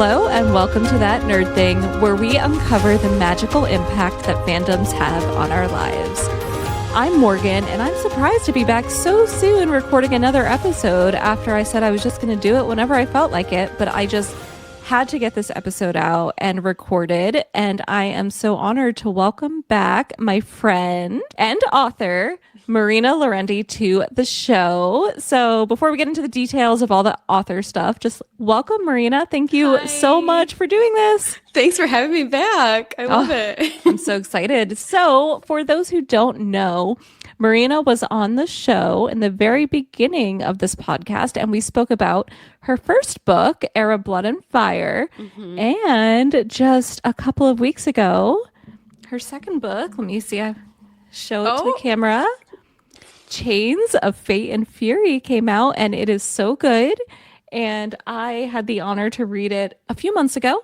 Hello and welcome to That Nerd Thing, where we uncover the magical impact that fandoms have on our lives. I'm Morgan, and I'm surprised to be back so soon recording another episode after I said I was just going to do it whenever I felt like it, but I just had to get this episode out and recorded, and I am so honored to welcome back my friend and author, Marina Laurendi, to the show. So before we get into the details of all the author stuff, just welcome, Marina. Thank you so much for doing this. Thanks for having me back. I love it. I'm so excited. So for those who don't know, Marina was on the show in the very beginning of this podcast, and we spoke about her first book, Era, Blood, and Fire. And just a couple of weeks ago, her second book, let me see, I show it to the camera. Chains of Fate and Fury came out, and it is so good. And I had the honor to read it a few months ago,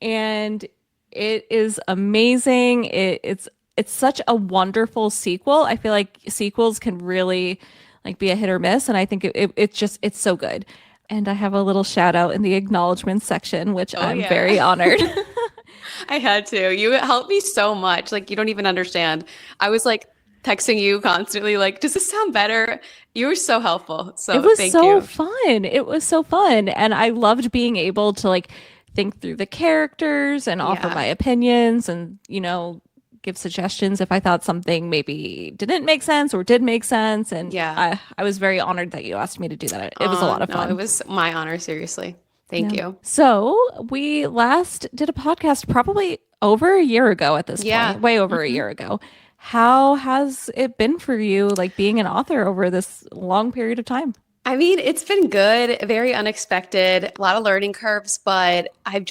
and it is amazing. It's such a wonderful sequel. I feel like sequels can really be a hit or miss, and I think it's so good. And I have a little shout out in the acknowledgments section, which I'm very honored. I had to. You helped me so much. You don't even understand. I was texting you constantly, does this sound better? You were so helpful. So it was thank so you. fun. It was so fun. And I loved being able to think through the characters and offer my opinions and, give suggestions if I thought something maybe didn't make sense or did make sense. And I was very honored that you asked me to do that. It was a lot of fun. No, it was my honor, seriously. Thank you. So we last did a podcast probably over a year ago at this point, way over a year ago. How has it been for you, being an author over this long period of time? I mean, it's been good, very unexpected, a lot of learning curves, but I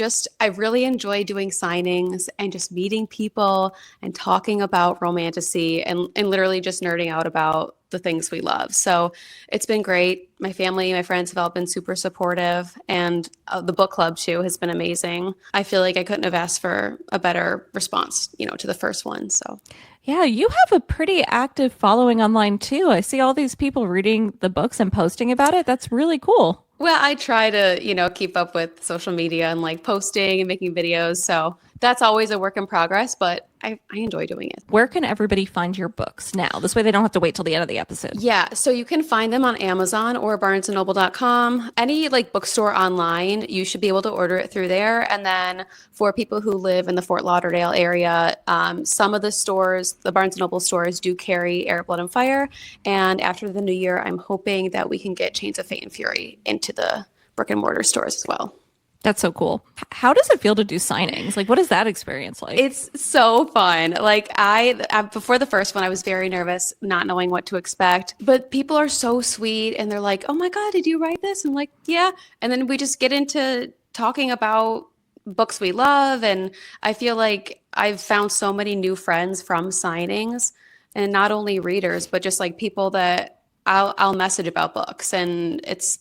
really enjoy doing signings and just meeting people and talking about romantasy and literally just nerding out about the things we love. So it's been great. My family, my friends have all been super supportive, and the book club too has been amazing. I feel like I couldn't have asked for a better response, to the first one. So yeah, you have a pretty active following online too. I see all these people reading the books and posting about it. That's really cool. Well, I try to, keep up with social media and posting and making videos. So that's always a work in progress, but I enjoy doing it. Where can everybody find your books now? This way they don't have to wait till the end of the episode. Yeah, so you can find them on Amazon or barnesandnoble.com. Any bookstore online, you should be able to order it through there. And then for people who live in the Fort Lauderdale area, some of the stores, the Barnes and Noble stores, do carry Air, Blood, and Fire. And after the new year, I'm hoping that we can get Chains of Fate and Fury into the brick and mortar stores as well. That's so cool. How does it feel to do signings? What is that experience like? It's so fun. I before the first one, I was very nervous, not knowing what to expect. But people are so sweet, and they're like, "Oh my God, did you write this?" I'm like, "Yeah." And then we just get into talking about books we love, and I feel like I've found so many new friends from signings, and not only readers, but just people that I'll message about books, and it's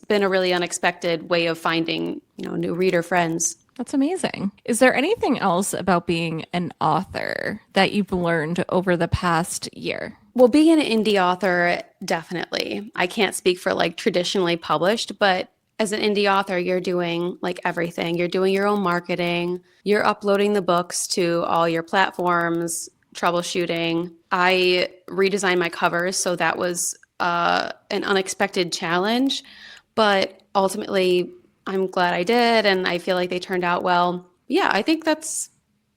been a really unexpected way of finding, new reader friends. That's amazing. Is there anything else about being an author that you've learned over the past year? Well, being an indie author, definitely. I can't speak for traditionally published, but as an indie author, you're doing everything. You're doing your own marketing. You're uploading the books to all your platforms, troubleshooting. I redesigned my covers, so that was an unexpected challenge, but ultimately I'm glad I did, and I feel like they turned out well. Yeah, I think that's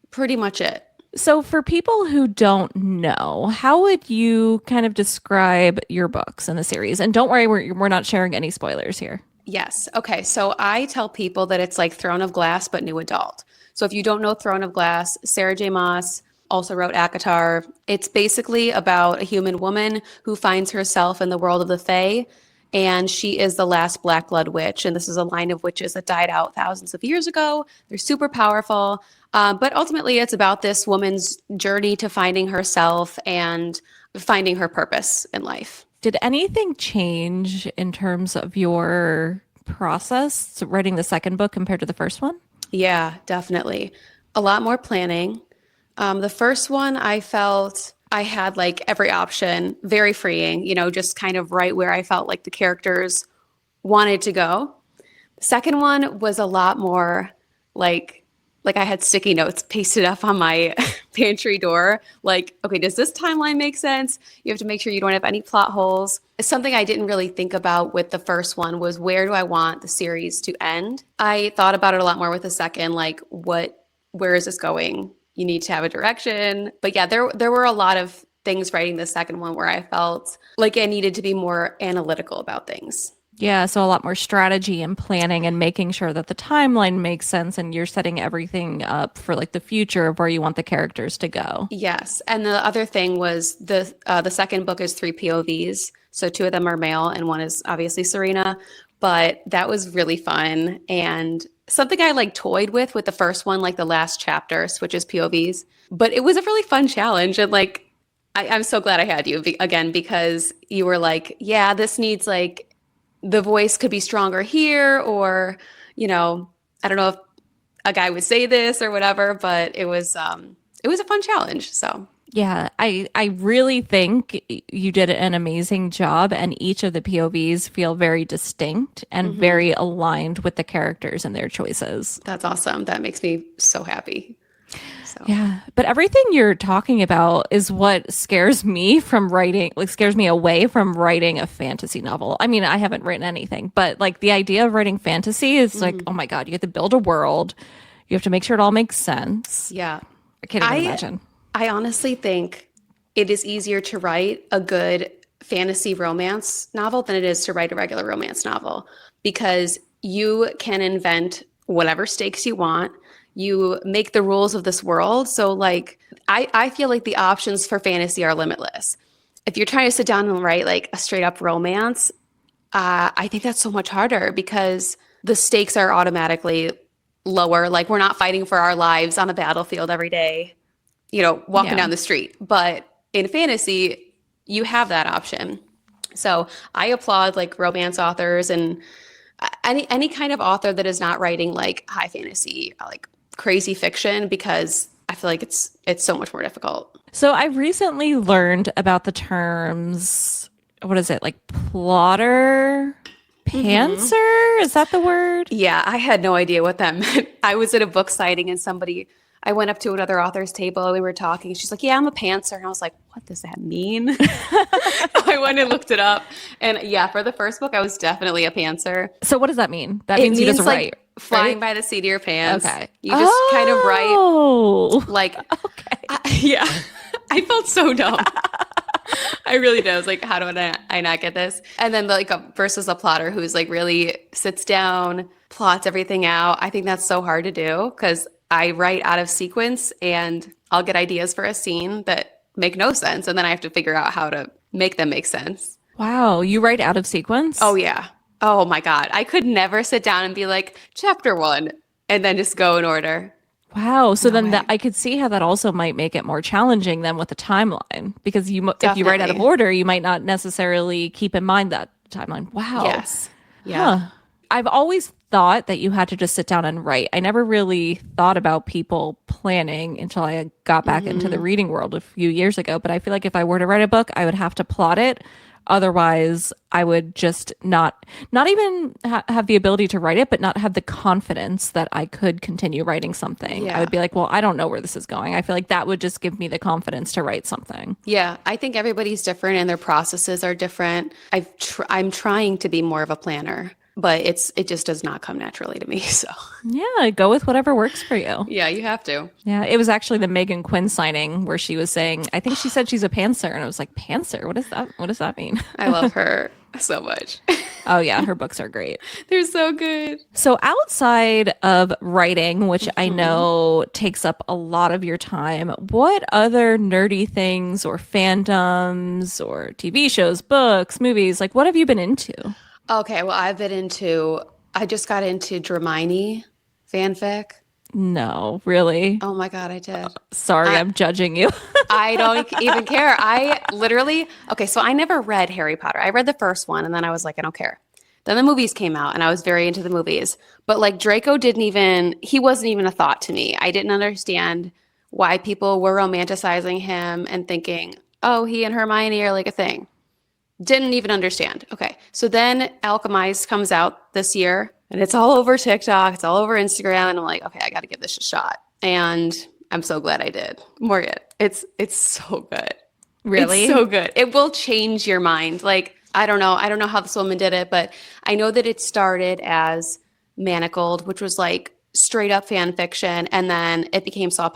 pretty much it. So for people who don't know, how would you kind of describe your books in the series? And don't worry, we're not sharing any spoilers here. Yes. Okay. So I tell people that it's like Throne of Glass, but new adult. So if you don't know Throne of Glass, Sarah J. Maas also wrote ACOTAR. It's basically about a human woman who finds herself in the world of the Fae, and she is the last Black Blood witch. And this is a line of witches that died out thousands of years ago. They're super powerful. But ultimately, it's about this woman's journey to finding herself and finding her purpose in life. Did anything change in terms of your process writing the second book compared to the first one? Yeah, definitely. A lot more planning. The first one, I felt I had every option, very freeing, just kind of right where I felt like the characters wanted to go. Second one was a lot more like I had sticky notes pasted up on my pantry door. Like, okay, does this timeline make sense? You have to make sure you don't have any plot holes. Something I didn't really think about with the first one was, where do I want the series to end? I thought about it a lot more with the second, like where is this going? You need to have a direction. But yeah, there were a lot of things writing the second one where I felt like I needed to be more analytical about things. Yeah, so a lot more strategy and planning and making sure that the timeline makes sense and you're setting everything up for like the future of where you want the characters to go. Yes, and the other thing was the second book is three POVs, so two of them are male and one is obviously Serena. But that was really fun and something I like toyed with the first one, like the last chapter switches POVs. But it was a really fun challenge, and like I'm so glad I had you again, because you were like, yeah, this needs like the voice could be stronger here, or, you know, I don't know if a guy would say this or whatever, but it was a fun challenge. So Yeah, I really think you did an amazing job, and each of the POVs feel very distinct and very aligned with the characters and their choices. that's awesome. That makes me so happy. So Yeah, but everything you're talking about is what scares me from writing, like scares me away from writing a fantasy novel. I mean, I haven't written anything, but like the idea of writing fantasy is like, oh my God, you have to build a world. You have to make sure it all makes sense. yeah, I can't even imagine. I honestly think it is easier to write a good fantasy romance novel than it is to write a regular romance novel, because you can invent whatever stakes you want. You make the rules of this world. So like I feel like the options for fantasy are limitless. If you're trying to sit down and write like a straight up romance, I think that's so much harder because the stakes are automatically lower. Like, we're not fighting for our lives on a battlefield every day, you know, walking Yeah. down the street. But in fantasy, you have that option. So I applaud like romance authors and any kind of author that is not writing like high fantasy, like crazy fiction, because I feel like it's so much more difficult. So I recently learned about the terms, what is it, like plotter, pantser? Is that the word? Yeah, I had no idea what that meant. I was at a book signing and I went up to another author's table and we were talking. She's like, yeah, I'm a pantser. And I was like, what does that mean? I went and looked it up. And yeah, for the first book, I was definitely a pantser. So what does that mean? That It means you just means write, like flying right? by the seat of your pants. Okay. You just kind of write Oh, like, okay. yeah. I felt so dumb. I really did. I was like, how do I not get this? And then like versus a plotter who's like really sits down, plots everything out. I think that's so hard to do because I write out of sequence and I'll get ideas for a scene that make no sense. And then I have to figure out how to make them make sense. Wow. You write out of sequence? Oh, yeah. Oh, my God. I could never sit down and be like, chapter one, and then just go in order. Wow. So then way. that I could see how that also might make it more challenging than with the timeline, because if you write out of Definitely. order, you might not necessarily keep in mind that timeline. Wow. Yes. Yeah. Huh. I've always thought that you had to just sit down and write. I never really thought about people planning until I got back into the reading world a few years ago. But I feel like if I were to write a book, I would have to plot it. Otherwise, I would just not even have the ability to write it, but not have the confidence that I could continue writing something. Yeah. I would be like, well, I don't know where this is going. I feel like that would just give me the confidence to write something. Yeah. I think everybody's different and their processes are different. I'm trying to be more of a planner, but it just does not come naturally to me. So Yeah, go with whatever works for you. yeah, you have to. Yeah, it was actually the Megan Quinn signing where she was saying, I think she said she's a pantser, and I was like, pantser? What is that? What does that mean? I love her so much. Oh yeah, her books are great. They're so good. So outside of writing, which I know takes up a lot of your time, what other nerdy things or fandoms or TV shows, books, movies, like what have you been into? Okay, well, I just got into Dramini fanfic. No, really? Oh my God, I did. Sorry, I'm judging you. I don't even care. Okay, so I never read Harry Potter. I read the first one and then I was like, I don't care. Then the movies came out and I was very into the movies. But like Draco he wasn't even a thought to me. I didn't understand why people were romanticizing him and thinking, oh, he and Hermione are like a thing. Didn't even understand. Okay. So then Alchemized comes out this year and it's all over TikTok. It's all over Instagram. And I'm like, okay, I got to give this a shot. And I'm so glad I did. Morgan, it's so good. It's Really? so good. It will change your mind. Like, I don't know. I don't know how this woman did it, but I know that it started as Manacled, which was like straight up fan fiction. And then it became so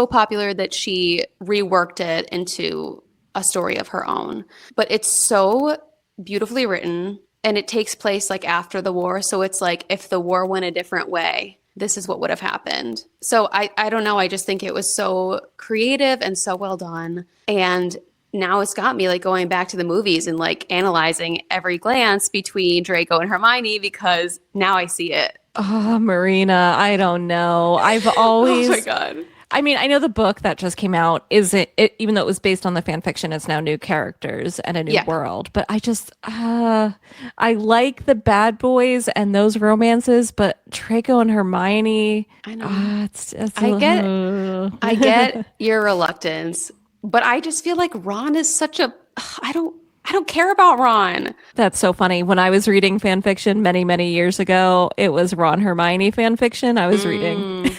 popular that she reworked it into a story of her own. But it's so beautifully written and it takes place like after the war. So it's like if the war went a different way, this is what would have happened. So I don't know. I just think it was so creative and so well done. And now it's got me like going back to the movies and like analyzing every glance between Draco and Hermione because now I see it. Oh, Marina, I don't know. I've Oh my always, God. I mean, I know the book that just came out isn't, even though it was based on the fan fiction, it's now new characters and a new Yeah. world. But I like the bad boys and those romances, but Draco and Hermione, I know. it's I get your reluctance, but I just feel like Ron is such a I don't care about Ron. That's so funny. When I was reading fan fiction many, many years ago, it was Ron Hermione fan fiction I was reading.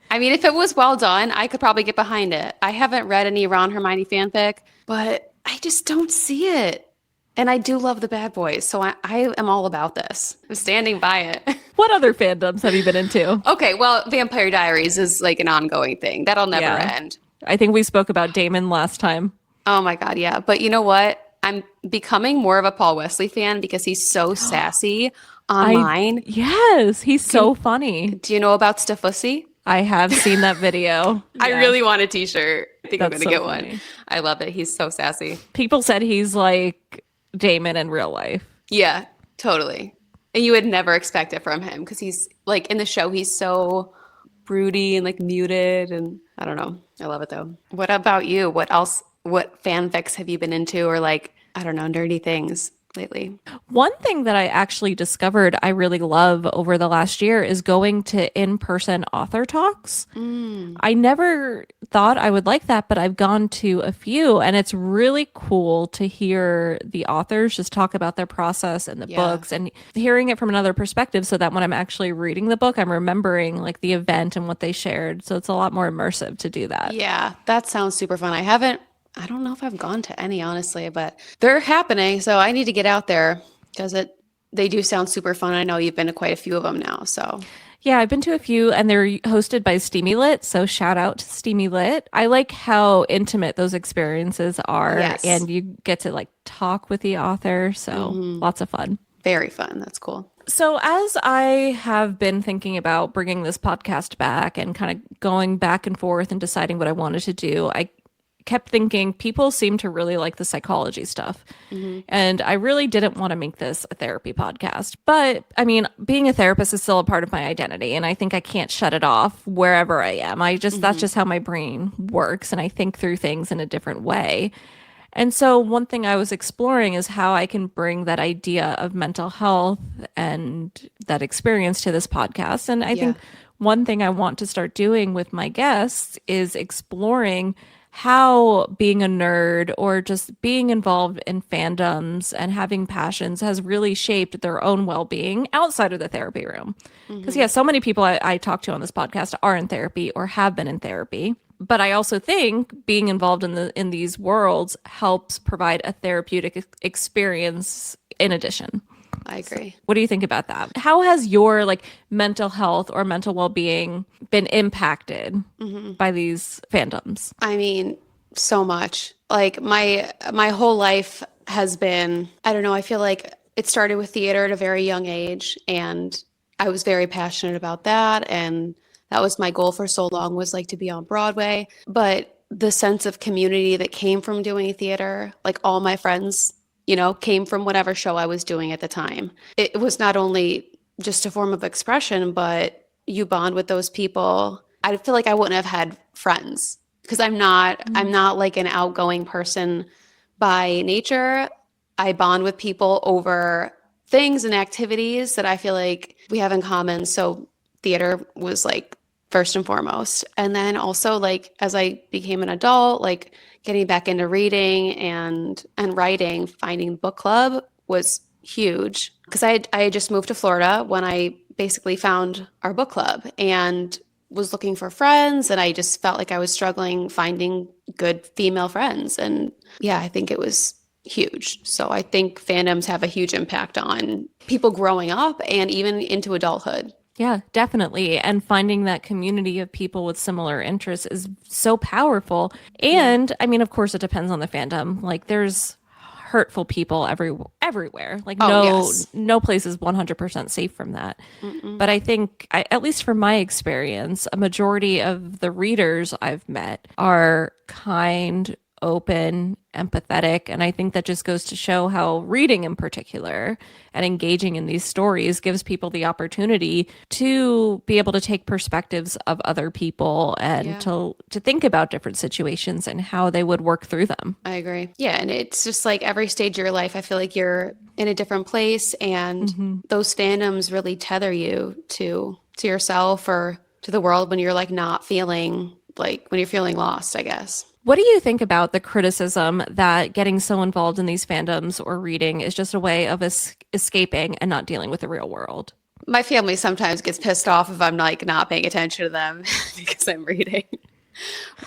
I mean, if it was well done, I could probably get behind it. I haven't read any Ron Hermione fanfic, but I just don't see it. And I do love the bad boys, so I am all about this. I'm standing by it. What other fandoms have you been into? Okay, well, Vampire Diaries is like an ongoing thing. That'll never Yeah. end. I think we spoke about Damon last time. Oh my God, yeah. But you know what? I'm becoming more of a Paul Wesley fan because he's so sassy online. Yes, he's so funny. Do you know about Staffussy? I have seen that video. I Yes. really want a t-shirt. I think I'm That's gonna so get funny. one. I love it. He's so sassy. People said he's like Damon in real life. Yeah, totally. And you would never expect it from him because he's like in the show, he's so broody and like muted. And I don't know. I love it though. What about you? What else? What fanfics have you been into or like, I don't know, nerdy things lately? One thing that I actually discovered I really love over the last year is going to in-person author talks. I never thought I would like that, but I've gone to a few and it's really cool to hear the authors just talk about their process and the Yeah. books and hearing it from another perspective so that when I'm actually reading the book, I'm remembering like the event and what they shared. So it's a lot more immersive to do that. Yeah, that sounds super fun. I don't know if I've gone to any, honestly, but they're happening. So I need to get out there because they do sound super fun. I know you've been to quite a few of them now. So Yeah, I've been to a few and they're hosted by Steamy Lit, so shout out to Steamy Lit. I like how intimate those experiences are Yes. and you get to like talk with the author, so lots of fun. very fun. That's cool. So as I have been thinking about bringing this podcast back and kind of going back and forth and deciding what I wanted to do, I kept thinking people seem to really like the psychology stuff. And I really didn't want to make this a therapy podcast. But I mean, being a therapist is still a part of my identity. And I think I can't shut it off wherever I am. That's just how my brain works. And I think through things in a different way. And so one thing I was exploring is how I can bring that idea of mental health and that experience to this podcast. And I think one thing I want to start doing with my guests is exploring how being a nerd or just being involved in fandoms and having passions has really shaped their own well-being outside of the therapy room. Because yeah, so many people I talk to on this podcast are in therapy or have been in therapy. But I also think being involved in these worlds helps provide a therapeutic experience in addition. I agree. What do you think about that? How has your like mental health or mental well-being been impacted by these fandoms? I mean, so much. Like my whole life has been, I don't know, I feel like it started with theater at a very young age and I was very passionate about that and that was my goal for so long was like to be on Broadway. But the sense of community that came from doing theater, like all my friends, you know, came from whatever show I was doing at the time. It was not only just a form of expression, but you bond with those people. I feel like I wouldn't have had friends because I'm not like an outgoing person by nature. I bond with people over things and activities that I feel like we have in common. So theater was like first and foremost. And then also like as I became an adult, like getting back into reading and writing, finding book club was huge because I had just moved to Florida when I basically found our book club and was looking for friends, and I just felt like I was struggling finding good female friends. And yeah, I think it was huge. So I think fandoms have a huge impact on people growing up and even into adulthood. Yeah, definitely. And finding that community of people with similar interests is so powerful. Yeah. And I mean, of course, it depends on the fandom. Like, there's hurtful people everywhere. Like, Oh, no yes. no place is 100% safe from that. Mm-mm. But I think, at least from my experience, a majority of the readers I've met are kind, open, empathetic. And I think that just goes to show how reading in particular and engaging in these stories gives people the opportunity to be able to take perspectives of other people and Yeah. to think about different situations and how they would work through them. I agree. Yeah, and it's just like every stage of your life, I feel like you're in a different place, and Mhm. those fandoms really tether you to yourself or to the world when you're like not feeling like when you're feeling lost, I guess. What do you think about the criticism that getting so involved in these fandoms or reading is just a way of escaping and not dealing with the real world? My family sometimes gets pissed off if I'm like not paying attention to them because I'm reading.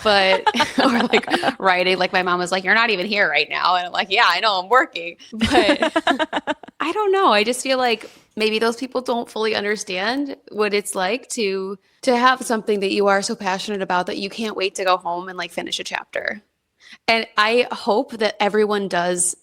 But or like writing, like my mom was like, "You're not even here right now," and I'm like, "Yeah, I know, I'm working." But I don't know. I just feel like maybe those people don't fully understand what it's like to have something that you are so passionate about that you can't wait to go home and like finish a chapter. And I hope that everyone does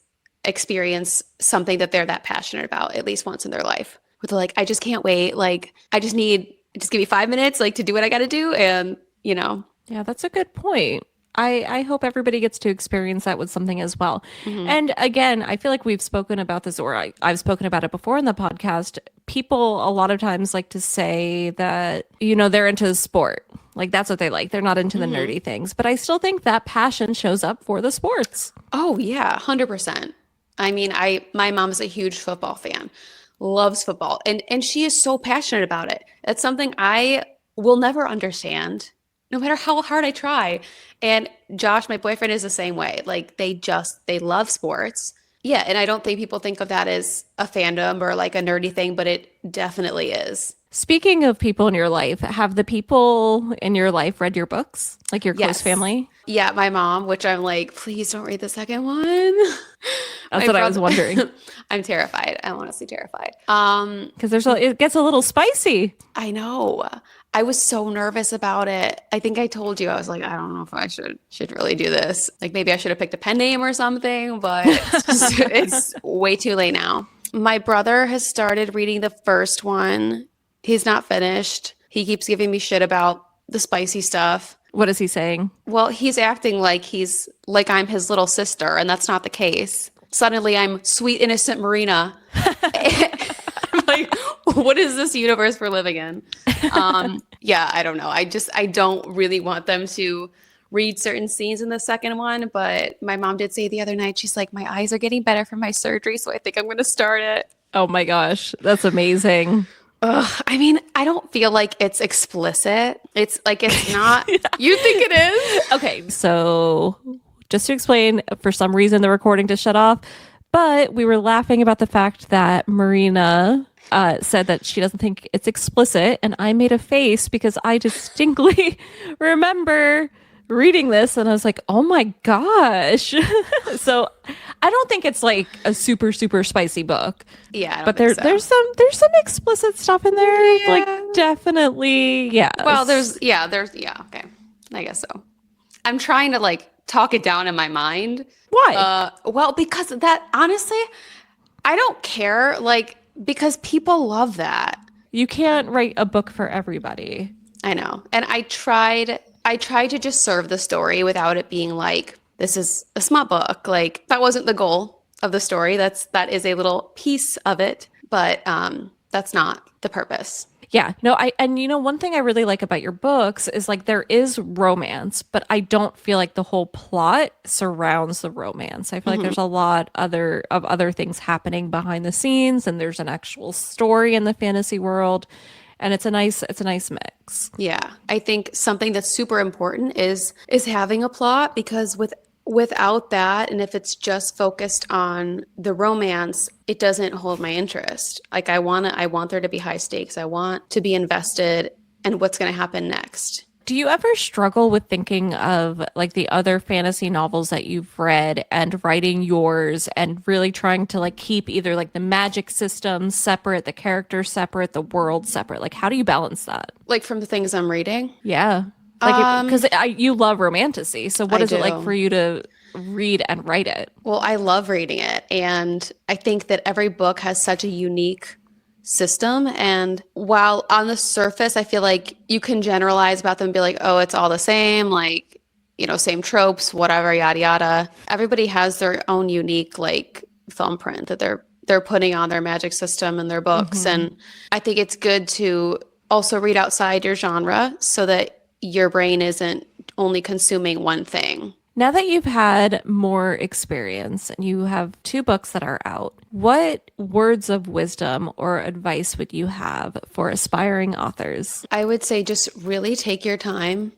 experience something that they're that passionate about at least once in their life. Where they're like, I just can't wait. Like, just give me 5 minutes, like to do what I got to do. And, you know, Yeah, that's a good point. I hope everybody gets to experience that with something as well. mhm. And again, I feel like we've spoken about this, or I've spoken about it before in the podcast. People a lot of times like to say that, they're into the sport. Like, that's what they like. They're not into the Mhm. nerdy things. But I still think that passion shows up for the sports. Oh, yeah, 100%. I mean, my mom is a huge football fan, loves football, and she is so passionate about it. It's something I will never understand, no matter how hard I try. And Josh, my boyfriend, is the same way. Like they love sports. Yeah, and I don't think people think of that as a fandom or like a nerdy thing, but it definitely is. Speaking of people in your life, have the people in your life read your books? Like your close Yes. family? Yeah, my mom, which I'm like, please don't read the second one. That's My what I was brother, wondering. I'm terrified. I'm honestly terrified. Because it gets a little spicy. I know. I was so nervous about it. I think I told you I was like, I don't know if I should really do this. Like maybe I should have picked a pen name or something, but it's way too late now. My brother has started reading the first one. He's not finished. He keeps giving me shit about the spicy stuff. What is he saying? Well, he's acting like he's like I'm his little sister, and that's not the case. Suddenly I'm sweet innocent Marina. I'm like, what is this universe we're living in? Yeah, I don't know. I don't really want them to read certain scenes in the second one, but my mom did say the other night, she's like, my eyes are getting better from my surgery, so I think I'm gonna start it. Oh my gosh, that's amazing. Ugh, I mean, I don't feel like it's explicit. It's like it's not. You think it is? Okay, so just to explain, for some reason the recording just shut off, but we were laughing about the fact that Marina said that she doesn't think it's explicit, and I made a face because I distinctly remember reading this and I was like, oh my gosh. So I don't think it's like a super, super spicy book. Yeah, I don't But think so. there's some explicit stuff in there. Yeah. Like definitely, yes. Well, yeah, okay. I guess so. I'm trying to like talk it down in my mind. Why? Well, because that honestly, I don't care. Like, because people love that. You can't write a book for everybody. I know. And I tried to just serve the story without it being like, this is a smut book. Like, that wasn't the goal of the story. That is a little piece of it, but that's not the purpose. Yeah, no, one thing I really like about your books is like there is romance, but I don't feel like the whole plot surrounds the romance. I feel like there's a lot other things happening behind the scenes, and there's an actual story in the fantasy world, and it's a nice mix. Yeah, I think something that's super important is having a plot, because without that, and if it's just focused on the romance, it doesn't hold my interest. Like I want there to be high stakes. I want to be invested in what's going to happen next. Do you ever struggle with thinking of like the other fantasy novels that you've read and writing yours and really trying to like keep either like the magic system separate, the characters separate, the world separate? Like, how do you balance that? Like from the things I'm reading? Yeah. Like, because you love romantasy. So, what I is it like for do. you to read and write it? Well, I love reading it. And I think that every book has such a unique system. And while on the surface, I feel like you can generalize about them and be like, oh, it's all the same, like, same tropes, whatever, yada, yada. Everybody has their own unique, like, thumbprint that they're putting on their magic system in their books. Hmm. And I think it's good to also read outside your genre so that your brain isn't only consuming one thing. Now that you've had more experience and you have two books that are out, what words of wisdom or advice would you have for aspiring authors? I would say just really take your time.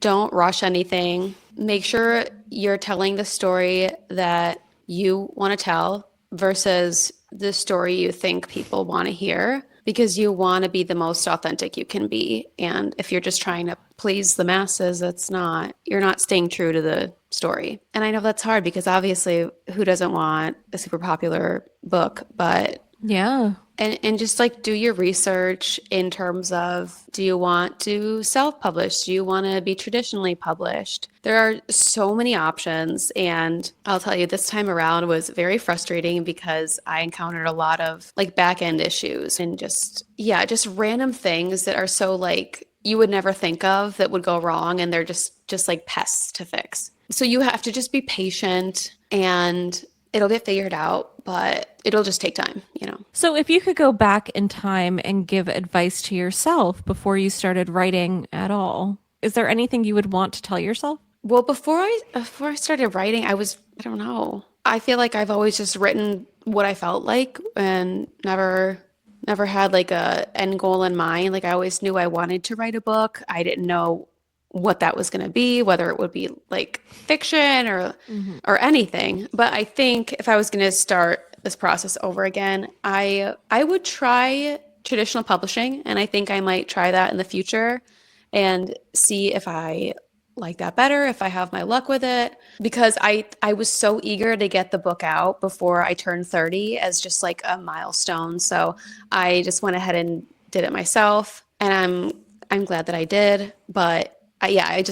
Don't rush anything. Make sure you're telling the story that you want to tell versus the story you think people want to hear because you want to be the most authentic you can be. And if you're just trying to please the masses, you're not staying true to the story. And I know that's hard because obviously who doesn't want a super popular book, but Yeah. and just like do your research in terms of, do you want to self-publish? Do you want to be traditionally published? There are so many options. And I'll tell you, this time around was very frustrating because I encountered a lot of like back end issues and just random things that are so like you would never think of that would go wrong. And they're just like pests to fix. So you have to just be patient and it'll get figured out, but it'll just take time. So, if you could go back in time and give advice to yourself before you started writing at all, is there anything you would want to tell yourself? Well, before I started writing, I don't know. I feel like I've always just written what I felt like and never had like a end goal in mind. Like I always knew I wanted to write a book. I didn't know what that was going to be, whether it would be like fiction or anything. But I think if I was going to start this process over again, I would try traditional publishing, and I think I might try that in the future and see if I like that better, if I have my luck with it, because I was so eager to get the book out before I turned 30 as just like a milestone. So I just went ahead and did it myself, and I'm glad that I did. But yeah, I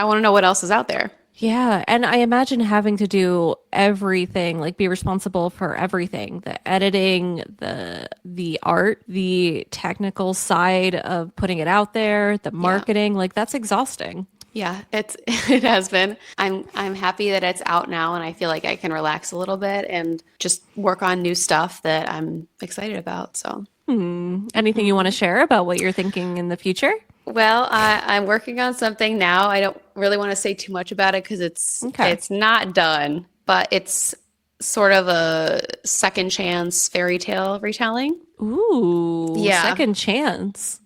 want to know what else is out there. Yeah, and I imagine having to do everything, like be responsible for everything, the editing, the art, the technical side of putting it out there, the Yeah. marketing, like that's exhausting. Yeah, it has been. I'm happy that it's out now and I feel like I can relax a little bit and just work on new stuff that I'm excited about. So, Anything you want to share about what you're thinking in the future? well, I'm working on something now. I don't really want to say too much about it because Okay. it's not done, but it's sort of a second chance fairy tale retelling. Ooh, Yeah. second chance.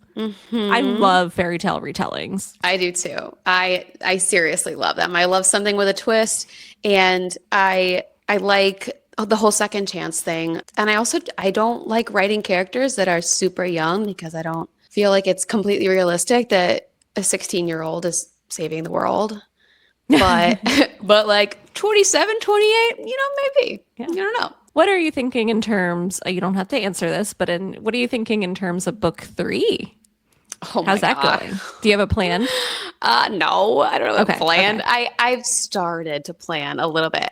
I love fairy tale retellings. I do too. I seriously love them. I love something with a twist, and I like the whole second chance thing. And I don't like writing characters that are super young because I don't feel like it's completely realistic that a 16-year-old is saving the world. But but like 27, 28, maybe. Yeah. You don't know. What are you thinking in terms, you don't have to answer this, but what are you thinking in terms of book three? Oh my How's that God. going? Do you have a plan? No, I don't have a Okay. plan. Okay. I've started to plan a little bit.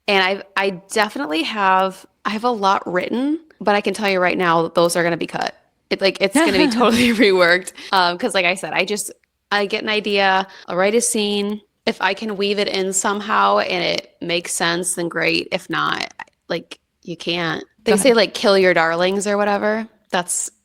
And I definitely I have a lot written, but I can tell you right now, those are going to be cut. It's going to be totally reworked. Because like I said, I get an idea, I'll write a scene. If I can weave it in somehow and it makes sense, then great. If not, like you can't. They say like kill your darlings or whatever.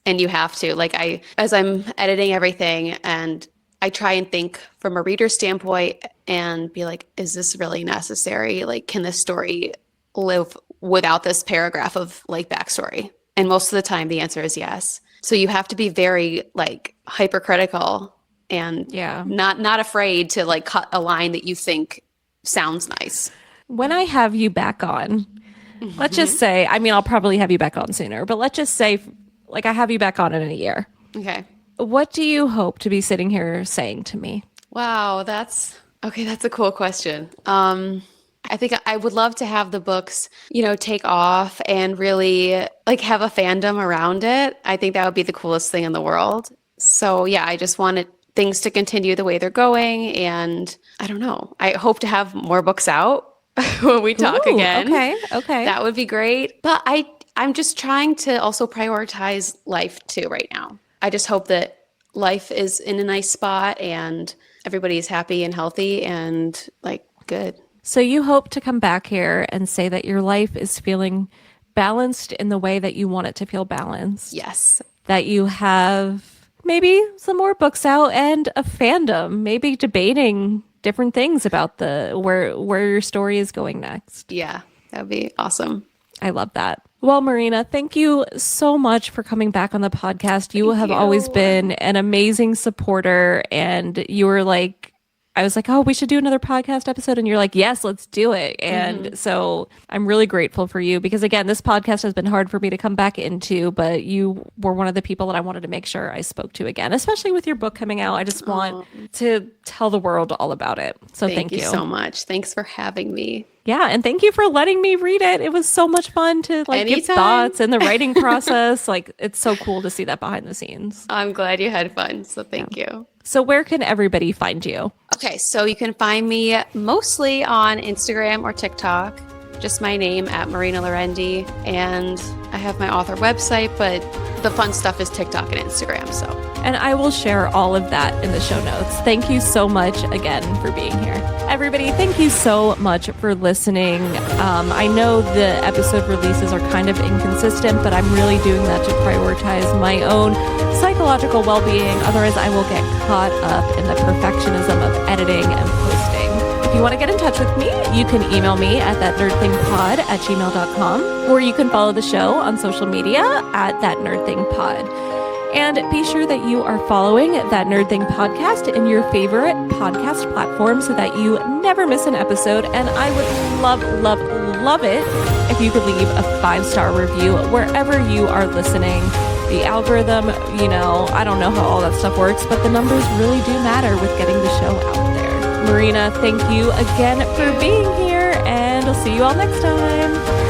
And you have to. As I'm editing everything and I try and think from a reader standpoint and be like, is this really necessary? Like, can this story live without this paragraph of like backstory? And most of the time the answer is yes. So you have to be very like hypercritical and Yeah. not afraid to like cut a line that you think sounds nice. When I have you back on, let's just say, I mean, I'll probably have you back on sooner, but let's just say, like, I have you back on in a year. Okay. What do you hope to be sitting here saying to me? Wow, that's a cool question. I think I would love to have the books, take off and really like have a fandom around it. I think that would be the coolest thing in the world. So yeah, I just wanted things to continue the way they're going. And I don't know, I hope to have more books out when we talk Ooh, again. okay. That would be great. But I'm just trying to also prioritize life too right now. I just hope that life is in a nice spot and everybody's happy and healthy and like good. So you hope to come back here and say that your life is feeling balanced in the way that you want it to feel balanced. Yes. That you have maybe some more books out and a fandom, maybe debating different things about the where your story is going next. Yeah, that would be awesome. I love that. Well, Marina, thank you so much for coming back on the podcast. You have always been an amazing supporter, and you were like, I was like, oh, we should do another podcast episode. And you're like, yes, let's do it. And so I'm really grateful for you because, again, this podcast has been hard for me to come back into, but you were one of the people that I wanted to make sure I spoke to again, especially with your book coming out. I just want to tell the world all about it. So thank you so much. Thanks for having me. Yeah, and thank you for letting me read it. It was so much fun to like give thoughts and the writing process. Like, it's so cool to see that behind the scenes. I'm glad you had fun. So thank you. So where can everybody find you? Okay, so you can find me mostly on Instagram or TikTok. Just my name at Marina Laurendi. And I have my author website, but the fun stuff is TikTok and Instagram. So. And I will share all of that in the show notes. Thank you so much again for being here. Everybody, thank you so much for listening. I know the episode releases are kind of inconsistent, but I'm really doing that to prioritize my own psychological well-being. Otherwise, I will get caught up in the perfectionism of editing and posting. If you want to get in touch with me, you can email me at thatnerdthingpod@gmail.com, or you can follow the show on social media at thatnerdthingpod. And be sure that you are following That Nerd Thing podcast in your favorite podcast platform so that you never miss an episode. And I would love it if you could leave a 5-star review wherever you are listening. The algorithm, I don't know how all that stuff works, but the numbers really do matter with getting the show out there. Marina, thank you again for being here, and I'll see you all next time.